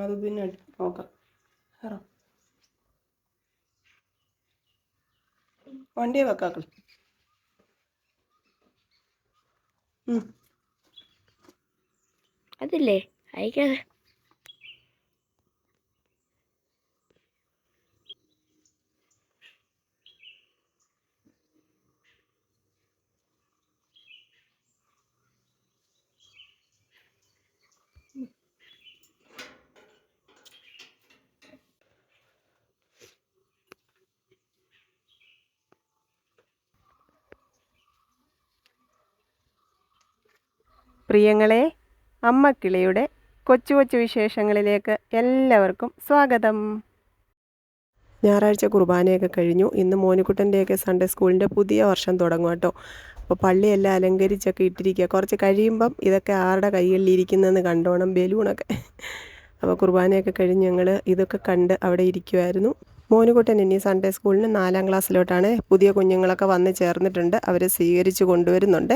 അത് പിന്നെ നോക്കാം. വണ്ടിയെ വെക്കാക്കൾ. അതില്ലേ അയക്കാതെ. പ്രിയങ്ങളെ, അമ്മക്കിളിയുടെ കൊച്ചു കൊച്ചു വിശേഷങ്ങളിലേക്ക് എല്ലാവർക്കും സ്വാഗതം. ഞായറാഴ്ച കുർബാനയൊക്കെ കഴിഞ്ഞു. ഇന്ന് മോനുകുട്ടൻ്റെയൊക്കെ സൺഡേ സ്കൂളിൻ്റെ പുതിയ വർഷം തുടങ്ങും കേട്ടോ. അപ്പോൾ പള്ളിയെല്ലാം അലങ്കരിച്ചൊക്കെ ഇട്ടിരിക്കുക. കുറച്ച് കഴിയുമ്പം ഇതൊക്കെ ആരുടെ കൈകളിലിരിക്കുന്നതെന്ന് കണ്ടോണം, ബലൂണൊക്കെ. അപ്പോൾ കുർബാനയൊക്കെ കഴിഞ്ഞ് ഞങ്ങൾ ഇതൊക്കെ കണ്ട് അവിടെ ഇരിക്കുമായിരുന്നു. മോനുകുട്ടൻ ഇനി സൺഡേ സ്കൂളിന് 4ാം ക്ലാസ്സിലോട്ടാണ്. പുതിയ കുഞ്ഞുങ്ങളൊക്കെ വന്ന് ചേർന്നിട്ടുണ്ട്. അവരെ സ്വീകരിച്ച് കൊണ്ടുവരുന്നുണ്ട്.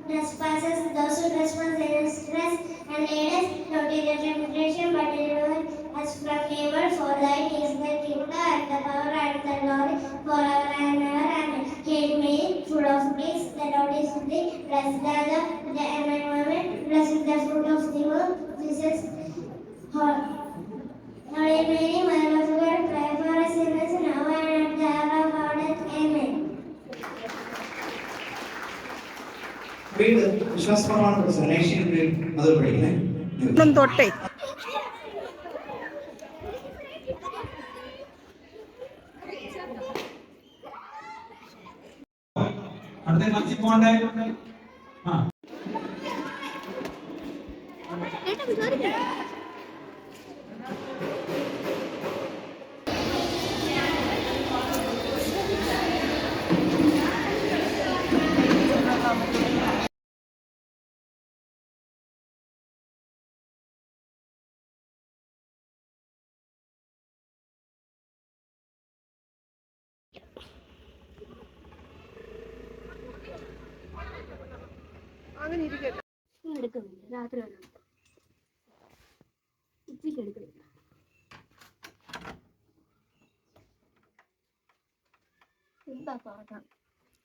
Trespasses, those who trespass against us, and lead us not into temptation, but deliver us from evil. For thine is the kingdom, and the power, and the glory, forever and ever. Amen. Hail Mary, full of grace, the Lord is with thee. Blessed are thou in the among women, blessed is the fruit of thy womb, Jesus. Holy Mary, Mother of God, pray for us sinners now and at the hour of our death. Amen. വിശ്വാസപ്രമാണം അത് പഠിക്കണേ. തൊട്ടേ അടുത്ത ക്ലാസ്സിൽ പോകണ്ടേ? അങ്ങനെ ഇരിക്കട്ടെ. എടുക്കുന്നില്ല, രാത്രി ഉച്ചയ്ക്ക് എടുക്കുന്നില്ല.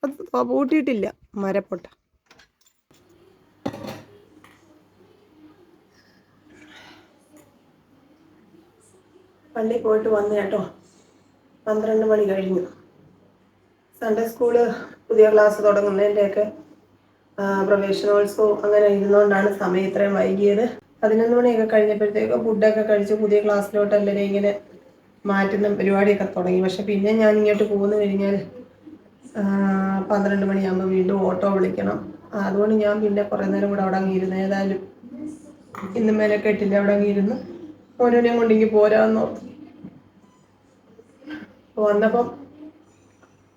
അത് പൂട്ടിയിട്ടില്ല, മരപ്പൊട്ട. പള്ളിയിൽ പോയിട്ട് വന്നു കേട്ടോ. 12 മണി കഴിഞ്ഞു. സൺഡേ സ്കൂള് പുതിയ ക്ലാസ് തുടങ്ങുന്നതിൻ്റെയൊക്കെ പ്രവേശനോത്സവം അങ്ങനെ ഇരുന്നുകൊണ്ടാണ് സമയം ഇത്രയും വൈകിയത്. 11 മണിയൊക്കെ കഴിഞ്ഞപ്പോഴത്തേക്ക് ഫുഡൊക്കെ കഴിച്ച് പുതിയ ക്ലാസ്സിലോട്ട് എല്ലാവരും ഇങ്ങനെ മാറ്റുന്ന പരിപാടിയൊക്കെ തുടങ്ങി. പക്ഷെ പിന്നെ ഞാൻ ഇങ്ങോട്ട് പോന്നു കഴിഞ്ഞാൽ 12 മണിയാകുമ്പോൾ വീണ്ടും ഓട്ടോ വിളിക്കണം. അതുകൊണ്ട് ഞാൻ പിന്നെ കുറേ നേരം കൂടെ അവിടെ അങ്ങിരുന്നു. ഏതായാലും ഇന്ന് മെനക്കെട്ടില്ല, അവിടെ അങ്ങിരുന്ന് ഓരോനെയും കൊണ്ടിങ്ങി പോരാന്ന് ഓർത്തു. വന്നപ്പം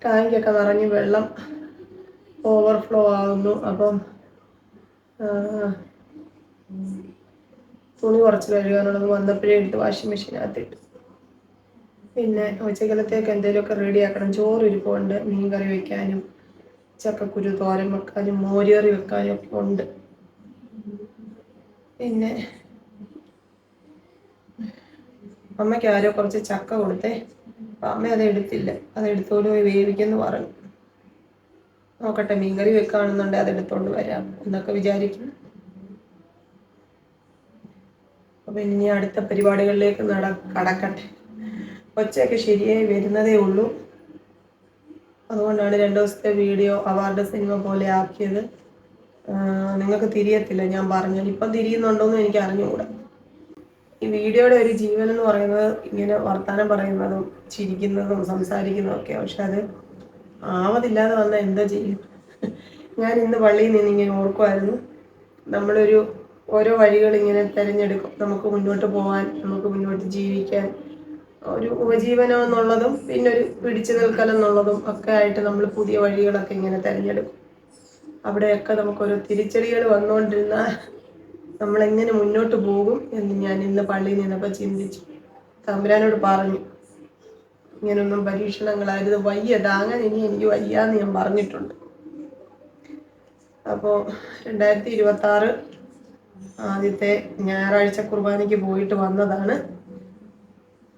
ടാങ്കൊക്കെ നിറഞ്ഞ് വെള്ളം ഓവർഫ്ലോ ആകുന്നു. അപ്പം തുണി കുറച്ച് കഴുകാനുള്ളത് വന്നപ്പോഴേ എടുത്ത് വാഷിംഗ് മെഷീനകത്തിട്ട്. പിന്നെ ഉച്ചക്കലത്തേക്ക് എന്തെങ്കിലുമൊക്കെ റെഡിയാക്കണം. ചോറ് ഇരിപ്പുണ്ട്, മീൻ കറി വയ്ക്കാനും ചക്കക്കുരു തോരൻ വെക്കാനും മോരുകറി വെക്കാനും ഒക്കെ ഉണ്ട്. പിന്നെ അമ്മയ്ക്ക് ആരോ കുറച്ച് ചക്ക കൊടുത്തേ. അപ്പം അമ്മ അത് എടുത്തില്ല, അത് എടുത്തോണ്ട് പോയി വേവിക്കെന്ന് പറഞ്ഞു. നോക്കട്ടെ, മീൻകറി വെക്കുകയാണെന്നുണ്ടെങ്കിൽ അതെടുത്തോണ്ട് വരാം എന്നൊക്കെ വിചാരിക്കുന്നു. അപ്പം ഇനി അടുത്ത പരിപാടികളിലേക്ക് കടക്കട്ടെ. ഒച്ചയൊക്കെ ശരിയായി വരുന്നതേ ഉള്ളൂ. അതുകൊണ്ടാണ് 2 ദിവസത്തെ വീഡിയോ അവാർഡ് സിനിമ പോലെ ആക്കിയത്. നിങ്ങൾക്ക് തിരിയത്തില്ല ഞാൻ പറഞ്ഞാൽ. ഇപ്പം തിരിയുന്നുണ്ടോയെന്ന് എനിക്ക് അറിഞ്ഞുകൂടാ. ഈ വീഡിയോയുടെ ഒരു ജീവൻ എന്ന് പറയുന്നത് ഇങ്ങനെ വർത്തമാനം പറയുന്നതും ചിരിക്കുന്നതും സംസാരിക്കുന്നതും ഒക്കെയാണ്. പക്ഷെ അത് ആവതില്ലാതെ വന്നാൽ എന്താ ചെയ്യും? ഞാൻ ഇന്ന് പള്ളിയിൽ നിന്ന് ഇങ്ങനെ ഓർക്കുമായിരുന്നു, നമ്മളൊരു ഓരോ വഴികൾ ഇങ്ങനെ തിരഞ്ഞെടുക്കും. നമുക്ക് മുന്നോട്ട് പോകാൻ, നമുക്ക് മുന്നോട്ട് ജീവിക്കാൻ, ഒരു ഉപജീവനം എന്നുള്ളതും പിന്നെ ഒരു പിടിച്ചു നിൽക്കലെന്നുള്ളതും ഒക്കെ ആയിട്ട് നമ്മൾ പുതിയ വഴികളൊക്കെ ഇങ്ങനെ തിരഞ്ഞെടുക്കും. അവിടെയൊക്കെ നമുക്കൊരു തിരിച്ചടികൾ വന്നുകൊണ്ടിരുന്നാൽ നമ്മളെങ്ങനെ മുന്നോട്ട് പോകും എന്ന് ഞാൻ ഇന്ന് പള്ളിയിൽ നിന്നപ്പോൾ ചിന്തിച്ചു. തമ്പുരാനോട് പറഞ്ഞു, ഇങ്ങനൊന്നും പരീക്ഷണങ്ങളായിരുന്നു, വയ്യ താങ്ങാൻ, ഇനി എനിക്ക് വയ്യാന്ന് ഞാൻ പറഞ്ഞിട്ടുണ്ട്. അപ്പോൾ 2026 ആദ്യത്തെ ഞായറാഴ്ച കുർബാനയ്ക്ക് പോയിട്ട് വന്നതാണ്.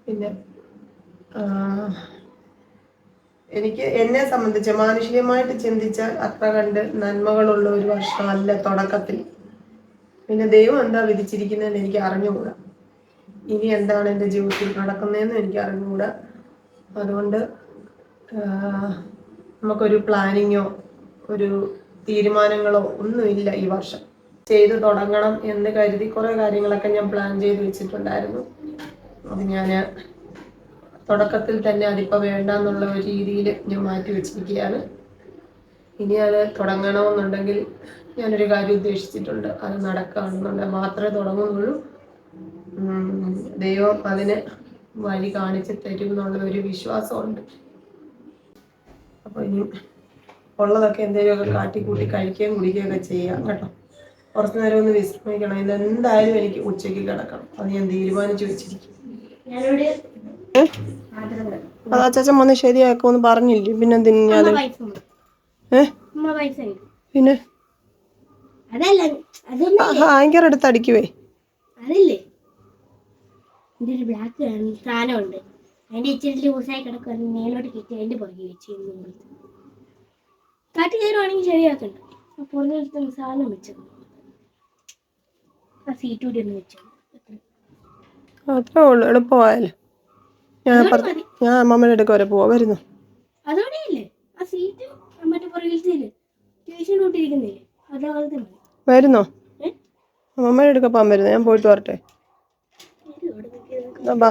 പിന്നെ എനിക്ക് എന്നെ സംബന്ധിച്ച് മാനുഷികമായിട്ട് ചിന്തിച്ചാൽ അത്ര കണ്ട് നന്മകളുള്ള ഒരു വർഷമല്ല തുടക്കത്തിൽ. പിന്നെ ദൈവം എന്താ വിധിച്ചിരിക്കുന്നതെന്ന് എനിക്ക് അറിഞ്ഞുകൂടാ. ഇനി എന്താണ് എൻ്റെ ജീവിതത്തിൽ നടക്കുന്നതെന്ന് എനിക്ക് അറിഞ്ഞുകൂടാ. അതുകൊണ്ട് നമുക്കൊരു പ്ലാനിങ്ങോ ഒരു തീരുമാനങ്ങളോ ഒന്നുമില്ല ഈ വർഷം. ചെയ്ത് തുടങ്ങണം എന്ന് കരുതി കുറേ കാര്യങ്ങളൊക്കെ ഞാൻ പ്ലാൻ ചെയ്ത് വെച്ചിട്ടുണ്ടായിരുന്നു. അത് ഞാൻ തുടക്കത്തിൽ തന്നെ അതിപ്പോൾ വേണ്ട എന്നുള്ള ഒരു രീതിയിൽ ഞാൻ മാറ്റി വെച്ചിരിക്കുകയാണ്. ഇനി അത് തുടങ്ങണമെന്നുണ്ടെങ്കിൽ ഞാനൊരു കാര്യം ഉദ്ദേശിച്ചിട്ടുണ്ട്, അത് നടക്കുകയാണെന്നുണ്ടെങ്കിൽ മാത്രമേ തുടങ്ങുന്നുള്ളൂ. ദൈവം അതിന് വഴി കാണിച്ച് തരും എന്നുള്ള ഒരു വിശ്വാസമുണ്ട്. അപ്പോൾ ഇനി ഉള്ളതൊക്കെ എന്തെങ്കിലുമൊക്കെ കാട്ടിക്കൂട്ടി കഴിക്കുകയും കുടിക്കുകയൊക്കെ ചെയ്യാം കേട്ടോ. കുറച്ച് നേരം ഒന്ന് വിശ്രമിക്കണം. ഇതെന്തായാലും എനിക്ക് ഉച്ചയ്ക്ക് കിടക്കണം, അത് ഞാൻ തീരുമാനിച്ചു വെച്ചിരിക്കും. അത് അച്ചാച്ചൻ വന്ന് ശരിയാക്കുമെന്ന് പറഞ്ഞില്ലേ, പിന്നെ എന്തിനാ പിന്നെ ഭയങ്കര അടുത്ത് അടിക്കുവേ. അതില്ലേ എൻ്റെ ഒരു ബ്ലാക്ക് സാധനമുണ്ട്, അതിൻ്റെ ഇച്ചിരി ലൂസായി കിടക്കുവായിരുന്നു, മേലോട്ട് കയറ്റി അതിൻ്റെ പുറകെ വെച്ച് കാറ്റ് കയറുവാണെങ്കിൽ ശരിയാക്കണ്ട. പുറകെ വെച്ച സാധനം വെച്ചത് ആ സീറ്റ് കൂടി ഒന്ന് വെച്ചത് അത്രേ ഉള്ളൂ, എളുപ്പമായാലും. ഞാൻ അമ്മമ്മയുടെ അടുക്ക വരെ പോവാ. വരുന്നു അതോടെയല്ലേ ആ സീറ്റ് മറ്റേ പുറകിലത്തേല് ട്യൂഷൻ കൂട്ടിയിരിക്കുന്നില്ലേ, അതേപോലത്തെ മതി. വരുന്നോ? അമ്മമ്മയുടെ അടുക്ക പോകാൻ വരുന്നു, ഞാൻ പോയിട്ട് വരട്ടെ. ബാ.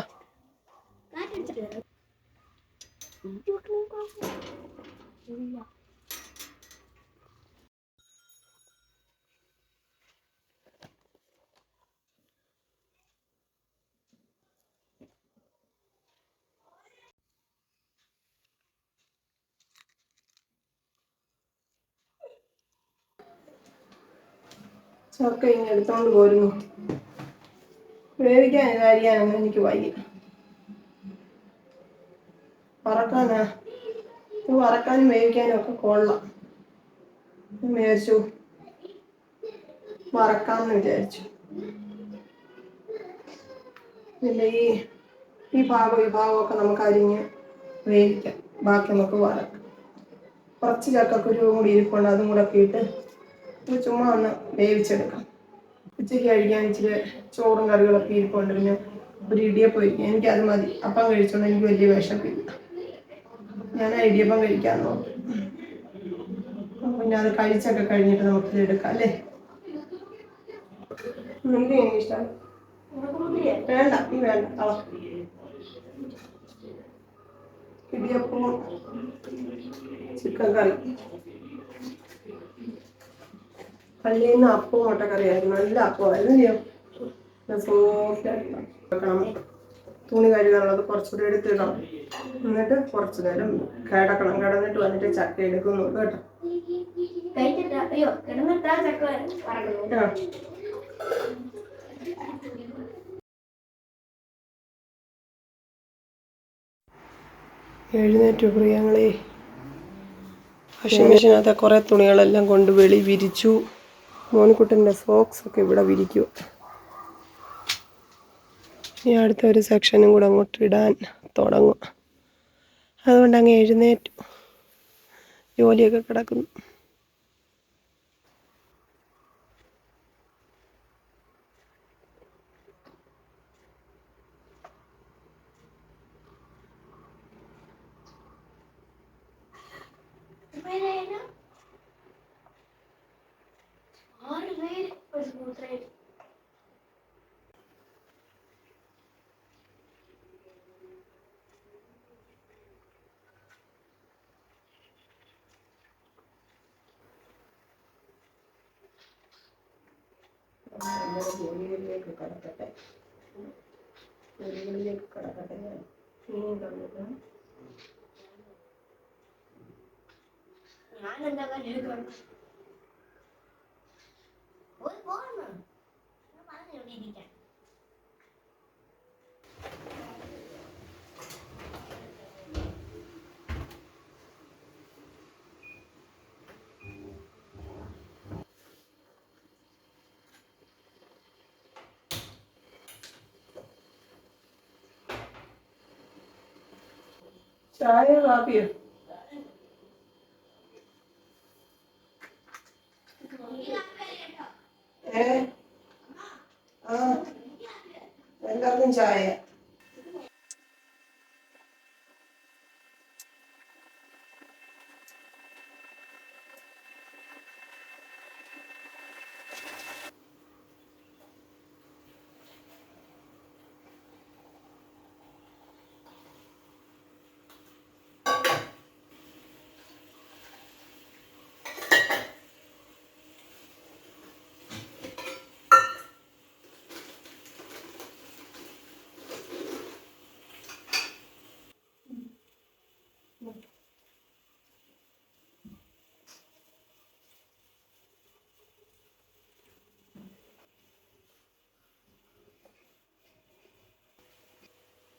ചക്ക ഇങ്ങനെ എടുത്തോണ്ട് പോരുന്നു. വേവിക്കാൻ കാര്യാനൊന്നും എനിക്ക് വയ്യ. വറക്കാനും വേവിക്കാനും ഒക്കെ കൊള്ളാം. വിചാരിച്ചു വറക്കാമെന്ന് വിചാരിച്ചു. പിന്നെ ഈ ഭാഗമൊക്കെ നമുക്ക് അരിഞ്ഞ് വേവിക്കാം, ബാക്കി നമുക്ക് വറക്കാം. കുറച്ച് ചക്കക്കുരുവും കൂടി ഇരിപ്പുണ്ട്, അതും കൂടെ ഒക്കെ ഇട്ട് ചുമ്മാ ഒന്ന് വേവിച്ചെടുക്കാം. ഉച്ചയ്ക്ക് കഴിക്കാൻ ഇച്ചിരി ചോറും കറികളൊക്കെ ഇരിപ്പുണ്ട്, പിന്നെ ഒരു ഇടിയപ്പം ഇരിക്കും. എനിക്കത് മതി. അപ്പം കഴിച്ചോണ്ട് എനിക്ക് വലിയ വിശപ്പില്ല. ഞാൻ ആ ഇടിയപ്പം കഴിക്കാൻ നോക്കും. പിന്നെ അത് കഴിച്ചൊക്കെ കഴിഞ്ഞിട്ട് നമുക്ക് എടുക്കാം അല്ലേ? എനിക്ക് ഇഷ്ടമാണ്. വേണ്ട, നീ വേണ്ട. ഇടിയപ്പവും ചിക്കൻ കറി. പള്ളിയിൽ നിന്ന് അപ്പവും മുട്ടക്കറിയായിരുന്നു. നല്ല അപ്പമായിരുന്നു. സോഫ്റ്റായിട്ട് വെക്കണം. തുണി കഴുകാനുള്ളത് കുറച്ചുകൂടി എടുത്തിടണം. എന്നിട്ട് കുറച്ച് നേരം കിടക്കണം. കിടന്നിട്ട് വന്നിട്ട് ചക്ക എടുക്കുന്നു കേട്ടോ. എഴുന്നേറ്റു പ്രിയങ്ങളെ. വാഷിംഗ് മെഷീനകത്തെ കുറേ തുണികളെല്ലാം കൊണ്ട് വെളി വിരിച്ചു. മോനിക്കുട്ടൻ്റെ സോക്സൊക്കെ ഇവിടെ വിരിക്കും. ഇനി അടുത്ത ഒരു സെക്ഷനും കൂടെ അങ്ങോട്ട് ഇടാൻ തുടങ്ങും. അതുകൊണ്ട് അങ്ങ് എഴുന്നേറ്റു. ജോലിയൊക്കെ കിടക്കുന്നു. പേരായിരുന്നു 6 പേര് ഒരു സ്കൂട്ടറിൽ. ജോലികളിലേക്ക് കടക്കട്ടെ. ജോലികളിലേക്ക് കടക്കട്ടെ. ഞാൻ ഇനിയും കണ്ടിട്ട് ഞാൻ എന്താ പറയുക, പോകണം പറഞ്ഞോണ്ടിരിക്കാൻ. ചായ കാപ്പിയോ? ആ, എല്ലാവർക്കും ചായ.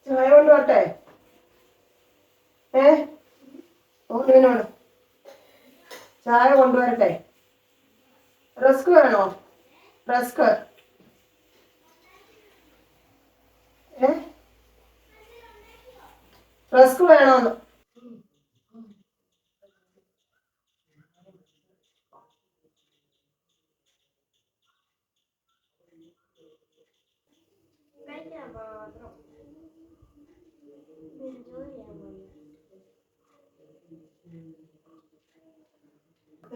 ചായ കൊണ്ടുപോട്ടെ? ഓടിനോട് ചായ കൊണ്ടുവരട്ടെ? റസ്ക് വേണോ? റസ്ക് റസ്ക് വേണോന്ന്?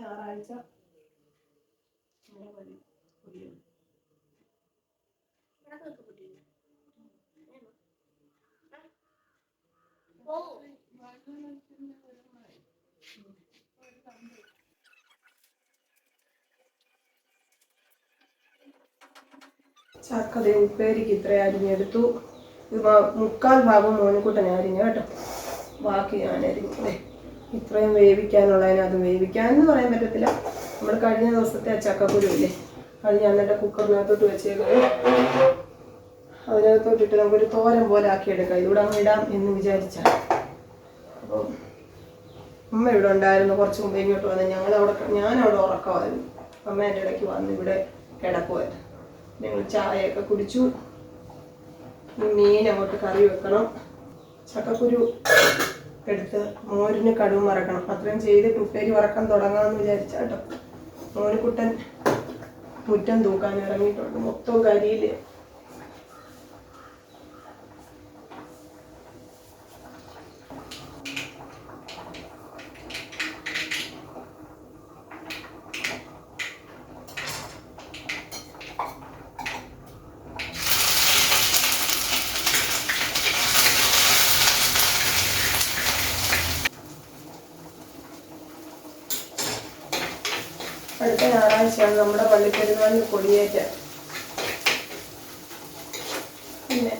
ഞായറാഴ്ച ചക്കതേ ഉപ്പേരിക്ക് ഇത്ര അരിഞ്ഞെടുത്തു. ഇത് 3/4 ഭാഗം മോനിക്കുട്ടനെ അരിഞ്ഞ കേട്ടോ. ബാക്കി ഞാൻ അരിഞ്ഞു. ഇത്രയും വേവിക്കാനുള്ളതിന് അത് വേവിക്കാനെന്ന് പറയാൻ പറ്റത്തില്ല. നമ്മൾ കഴിഞ്ഞ ദിവസത്തെ ആ ചക്കക്കുരു ഇല്ലേ, അത് ഞാൻ എന്നിട്ട് കുക്കറിനകത്തോട്ട് വെച്ചേക്കുന്നത്. അതിനകത്തോട്ടിട്ട് നമുക്കൊരു തോരൻ പോലെ ആക്കിയെടുക്കാം. ഇതിവിടെ അങ്ങ് ഇടാം എന്ന് വിചാരിച്ചാൽ. അപ്പം അമ്മ ഇവിടെ ഉണ്ടായിരുന്നു കുറച്ച് മുമ്പ്. ഇങ്ങോട്ട് വന്ന് ഞാനവിടെ ഉറക്കമായിരുന്നു. അമ്മ എൻ്റെ ഇടയ്ക്ക് വന്ന് ഇവിടെ കിടക്കുമായിരുന്നു. ഞങ്ങൾ ചായയൊക്കെ കുടിച്ചു. മീൻ അങ്ങോട്ട് കറി വെക്കണം. ചക്കക്കുരു എടുത്ത് മോരിന് കടുവ് മറക്കണം. അത്രയും ചെയ്തിട്ട് ഉപ്പേരി വറക്കാൻ തുടങ്ങാമെന്ന് വിചാരിച്ചാട്ടോ. മോനിക്കുട്ടൻ മുറ്റം തൂക്കാൻ ഇറങ്ങിയിട്ടുണ്ട്. മൊത്തം കരിയിൽ. അടുത്ത ഞായറാഴ്ചയാണ് നമ്മുടെ പള്ളിപ്പെരുന്നാളിന് കൊടിയേറ്റം. പിന്നെ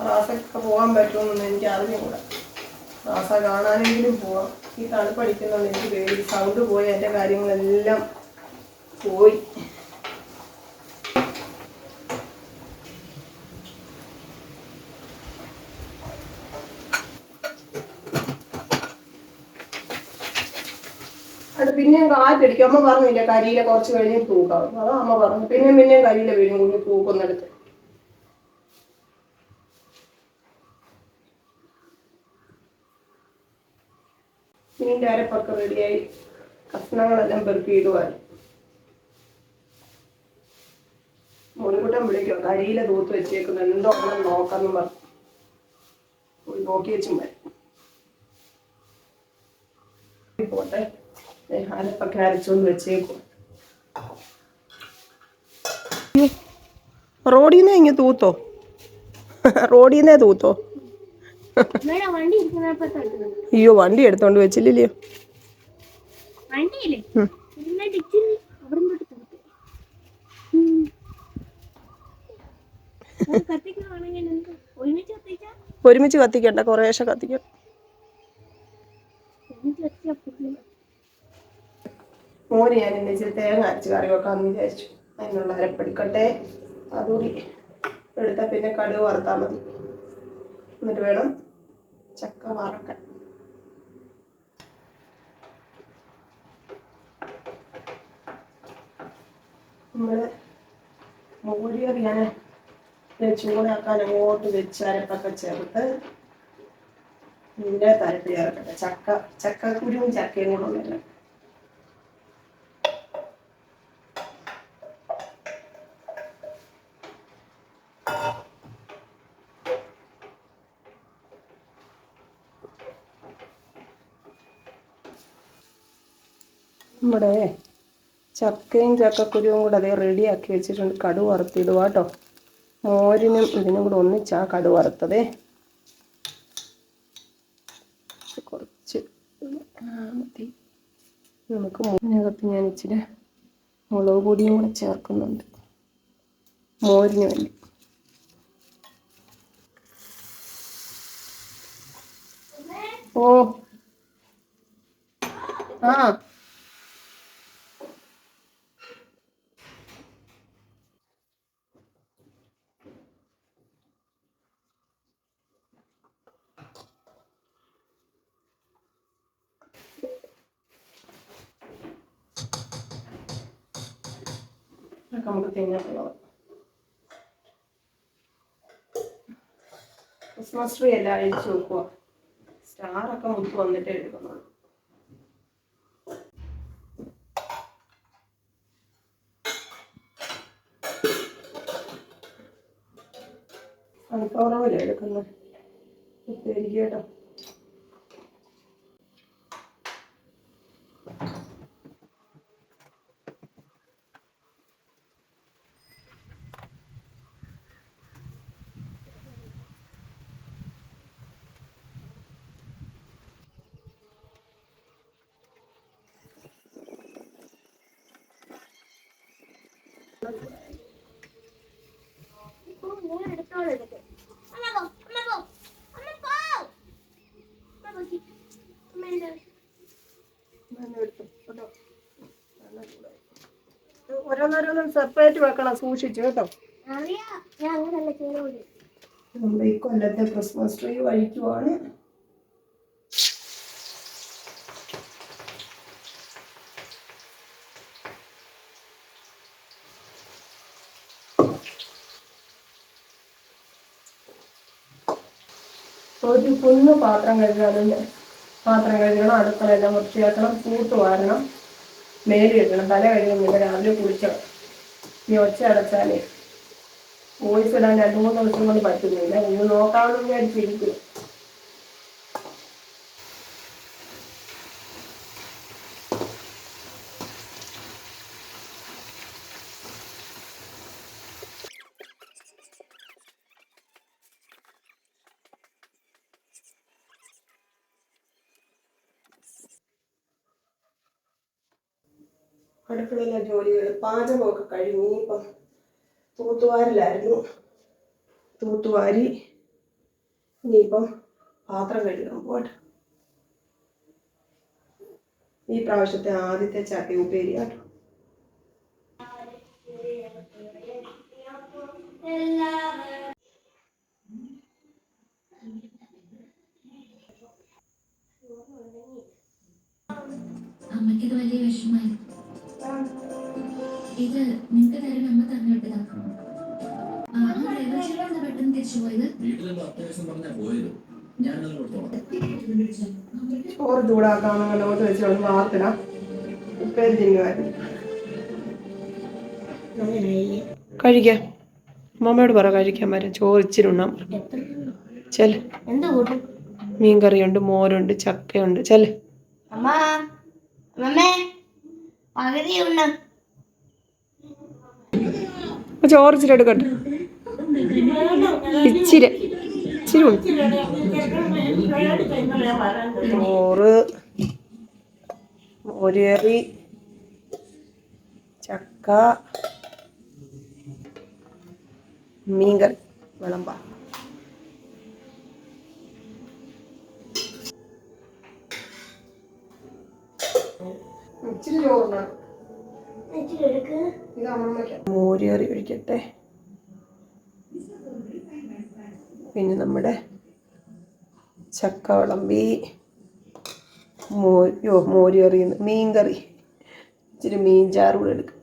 റാസൊക്കെ പോകാൻ പറ്റുമെന്നൊന്നും എനിക്ക് അറിഞ്ഞുകൂടാ. റാസ കാണാനെങ്കിലും പോവാം. ഈ തണുപ്പടിക്കുന്നുണ്ട് എനിക്ക് പേടി. സൗണ്ട് പോയി എൻ്റെ കാര്യങ്ങളെല്ലാം പോയി. അത് പിന്നെയും കാറ്റടിക്കും. അമ്മ പറഞ്ഞില്ല കരിയില കുറച്ച് കഴിഞ്ഞ് തൂക്കാം. അതാ അമ്മ പറഞ്ഞു. പിന്നെയും കരിയില വീഴും കുഞ്ഞ് തൂക്കുന്നെടുത്ത്. മീൻ്റെ അരപ്പൊക്കെ റെഡിയായി. കഷ്ണങ്ങളെല്ലാം പെറുക്കിയിടുവാൻ. മോനിക്കുട്ടൻ വിളിക്കോ കരിയില തൂത്ത് വെച്ചേക്കുന്നു, എന്തോ നോക്കാന്നും പറഞ്ഞു. നോക്കി വെച്ചും വരും. പോട്ടെ. അരപ്പൊക്കെ അരച്ചോണ്ട് വെച്ചേക്കും. റോഡിൽ നിന്നേ ഇങ്ങനെ തൂത്തോ? റോഡിൽ നിന്നേ തൂത്തോ? വണ്ടി ഇരിക്കുന്നപ്പോ അയ്യോ, വണ്ടി എടുത്തോണ്ട് വെച്ചില്ലയോ? വണ്ടിയില്ലേ ഇച്ചിരി അവിടെ കത്തിക്കുവാണെങ്കിൽ ഒരുമിച്ച് കത്തിച്ചാ ഒരുമിച്ച് കത്തിക്കണ്ട, കുറേശ്ശെ കത്തിക്കണം. മോന് ഞാൻ ഇന്ന് ഇച്ചിരി തേങ്ങ അരച്ച് കറി വെക്കാമെന്ന് വിചാരിച്ചു. അതിനുള്ള അരപ്പെടുക്കട്ടെ. അതുകൂടി എടുത്താൽ പിന്നെ കടുക് വറുത്താൽ മതി. എന്നിട്ട് വേണം ചക്ക വറക്കാൻ. നമ്മൾ മോര് കറി ഞാൻ ചൂടാക്കാൻ അങ്ങോട്ട് വെച്ച് അരപ്പൊക്കെ ചേർത്ത് പിന്നെ തരട്ട് ചേർക്കട്ടെ. ചക്കക്കുരുവും ചക്കയും കൂടെ ഉണ്ടല്ലോ. നമ്മുടെ ചക്കയും ചക്കക്കുരുവും കൂടെ അതേ റെഡിയാക്കി വെച്ചിട്ടുണ്ട്. കടുക് വറുത്തിടുക കേട്ടോ. മോരിനും ഇതിനും കൂടെ ഒന്നിച്ചാ കടുക് വറുത്തതേ. കുറച്ച് മതി. നമുക്ക് മോരിനകത്ത് ഞാൻ ഇച്ചിരി മുളക് പൊടിയും കൂടെ ചേർക്കുന്നുണ്ട്, മോരിന് വേണ്ടി. ഓ ആ നമുക്ക് തേങ്ങാപ്പുളവ്. ക്രിസ്മസ് ട്രീ എല്ലാം അഴിച്ചു നോക്കുക. സ്റ്റാറൊക്കെ മുത്ത് വന്നിട്ടേ എടുക്കുന്നുള്ളൂ. സൺഫ്ലവർ എടുക്കുന്നത് ഉപ്പേരിക്ക് കേട്ടോ. ഓരോന്നോരോന്നും സെപ്പറേറ്റ് വെക്കണം, സൂക്ഷിച്ചു കേട്ടോ. നമ്മുടെ ഈ കൊല്ലത്തെ ക്രിസ്മസ് ട്രീ കഴിക്കുവാണ്. ഒരു കുഞ്ഞു പാത്രം കഴുകാനുണ്ട്. പാത്രം കഴുകണം, അടുക്കളയെല്ലാം വൃത്തിയാക്കണം, തൂത്ത് വാരണം, മേല് കഴുകണം, തല കഴുകുന്നില്ല, രാവിലെ കുളിക്കണം. ഇനി ഒച്ച അടച്ചാലേ വോയിസ് ഇടാൻ 2-3 ദിവസം കൊണ്ട് പറ്റുന്നില്ല. ഇന്ന് നോക്കാമെന്ന് വിചാരിച്ചിരിക്കും. അടുക്കളയിലെ ജോലികൾ, പാചകമൊക്കെ കഴിഞ്ഞ് ഇനിയിപ്പം തൂത്തുവാരിലായിരുന്നു. തൂത്തുവാരി ഇനിയിപ്പം പാത്രം കഴുകാൻ പോട്ടെ. ഈ പ്രാവശ്യത്തെ ആദ്യത്തെ ചക്ക ഉപ്പേരി കേട്ടോ. അമ്മയ്ക്കത് വലിയ വിഷമായി. ഇത് നിന്റെ കാര്യം അമ്മ തന്നെ വിട്ടതാക്കണം. പെട്ടെന്ന് തിരിച്ചു പോയത് ചോറ് ചൂടാക്കാമെന്ന് നോട്ട് വെച്ചോണ്ട് വാർത്തിടാം. ഉപ്പേരി തിന്നുമായിരുന്നു. കഴിക്കാം. അമ്മമ്മയോട് പറ കഴിക്കാൻ വരാം. ചോറ് ഇച്ചിരി ഉണ്ണാൻ ചെല്. മീൻകറിയുണ്ട്, മോരുണ്ട്, ചക്കയുണ്ട്. ചെല്. അമ്മ അമ്മമ്മേ പകുതി ഉണ്ട്. ചോറ് ഇച്ചിരി എടുക്കട്ടെ. ഇച്ചിരി ഇച്ചിരി ഉണ്ട്. ചോറ്, മോരുകറി, ചക്ക, മീൻകറി വിളമ്പ. ഇച്ചിരി ചോറുണ്ടാകും. മോരുകറി ഒഴിക്കട്ടെ. പിന്നെ നമ്മുടെ ചക്ക വിളമ്പി, മോരുകറി, മീൻകറി, ഇച്ചിരി മീൻ ചാറ് കൂടെ എടുക്കും.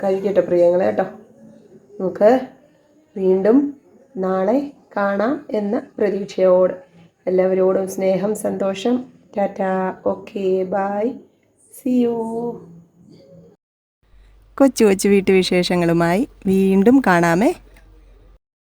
കഴിക്കട്ടെ പ്രിയങ്ങളെ കേട്ടോ. നമുക്ക് വീണ്ടും നാളെ കാണാം എന്ന പ്രതീക്ഷയോട് എല്ലാവരോടും സ്നേഹം, സന്തോഷം. ടാറ്റാ. Okay, bye, see you. കൊച്ചു കൊച്ചു വീട്ടുവിശേഷങ്ങളുമായി വീണ്ടും കാണാമേ.